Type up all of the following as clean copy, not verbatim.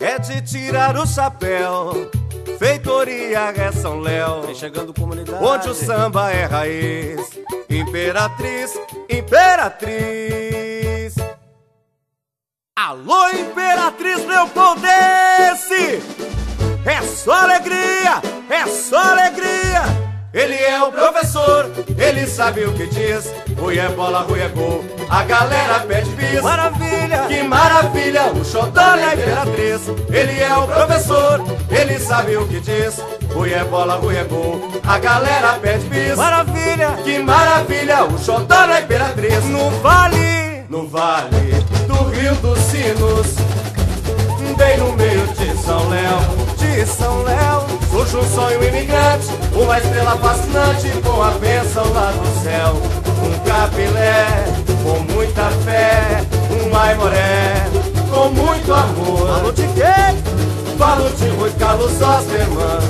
é de tirar o chapéu. Feitoria é São Léo, vem chegando comunidade, onde o samba é raiz. Imperatriz, Imperatriz. Alô, Imperatriz Leopoldense! É só alegria, é só alegria. Ele é o professor, ele sabe o que diz. Rui é bola, Rui é gol, a galera pede bis. Maravilha, que maravilha, o xodó da Imperatriz. Ele é o professor, ele sabe o que diz. Rui é bola, Rui é gol, a galera pede bis. Maravilha, que maravilha, o xodó da Imperatriz. no vale do Rio dos Sinos, bem no meio de São Léo. de São Léo, surge um sonho imigrante, uma estrela fascinante com a bênção lá do céu. Um capilé com muita fé, um aimoré com muito amor. falo de quem? Falo de Rui Carlos Osterman,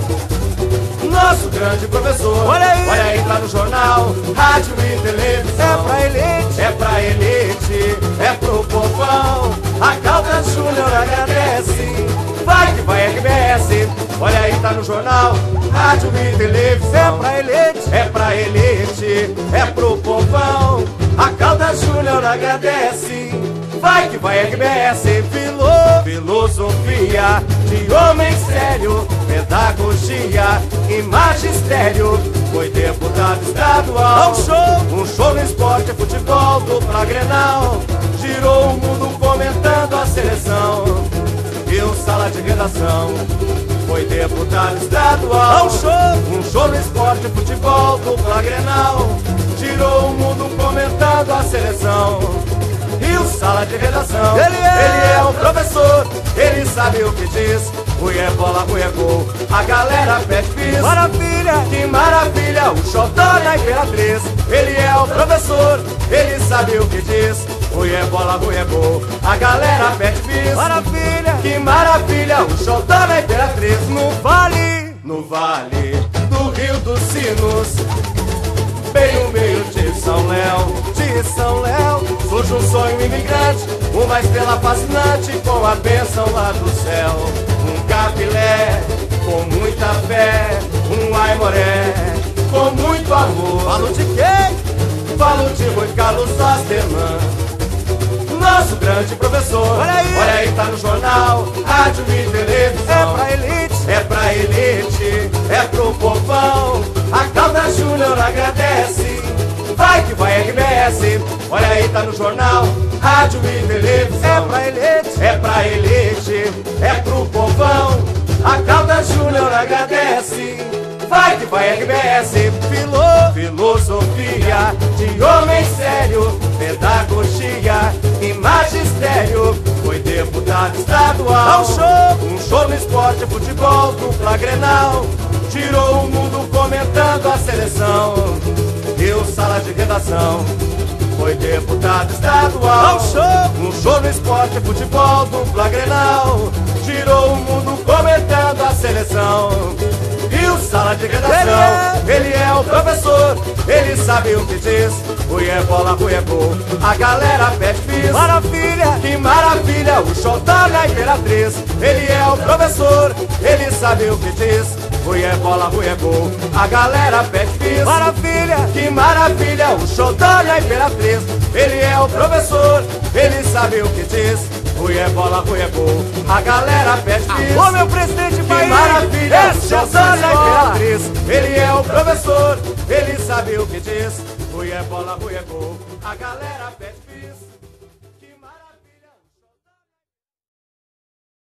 nosso grande professor. Olha aí, tá no jornal, rádio e televisão. É pra elite, é pra elite, é pro povão. A Caldas Júnior agradece. Vai que vai RBS, olha aí, tá no jornal, rádio e televisão. é pra elite, é pra elite, é pro povão. A Caldas Júnior agradece. Vai que vai RBS, filosofia de homem sério, pedagogia e magistério. Foi deputado estadual, um show no esporte, futebol, dupla Grenal. Girou o mundo comentando a seleção e o sala de redação. Foi deputado estadual, um show no esporte, futebol, dupla Grenal. Girou o mundo comentando a seleção e o sala de redação. Ele é o professor, ele sabe o que diz. Rui é bola, Rui é gol, a galera pede bis. maravilha, que maravilha, o xodó da Imperatriz. Ele é o professor, ele sabe o que diz. Rui é bola, Rui é gol, a galera pede bis. maravilha, que maravilha, o xodó da Imperatriz. no vale do Rio dos Sinos, bem no meio de São Léo. de São Léo, surge um sonho imigrante, uma estrela fascinante com a bênção lá do céu. Um capilé com muita fé, um aimoré com muito amor. falo de quem? Falo de Rui Carlos Osterman, nosso grande professor. Olha aí, tá no jornal, rádio e televisão. é pra elite, é pra elite, é pro povão. A Caldas Júnior agradece. Vai que vai RBS, olha aí, tá no jornal, rádio e televisão. é pra elite, é pra elite, é pro povão. A Caldas Júnior agradece. Vai que vai RBS, filosofia de homem sério, pedagogia e magistério. Foi deputado estadual, um show no esporte, futebol, dupla Grenal. Tirou o mundo comentando a seleção e o sala de redação. Foi deputado estadual, um show no esporte, futebol, dupla Grenal. Girou o mundo comentando a seleção e o sala de redação. Ele é o professor, ele sabe o que diz. Rui é bola, Rui é gol, a galera pede bis. maravilha, que maravilha, o xodó da Imperatriz. Ele é o professor, ele sabe o que diz. Rui é bola, Rui é gol, a galera pede bis. maravilha, que maravilha, o xodó da Imperatriz. Ele é o professor, ele sabe o que diz. Rui é bola, Rui é gol, a galera pede bis. Ô meu presidente que Bahia, maravilha, o xodó da escola. Imperatriz. Ele é o professor, ele sabe o que diz. Rui é bola, Rui é gol, a galera pede bis.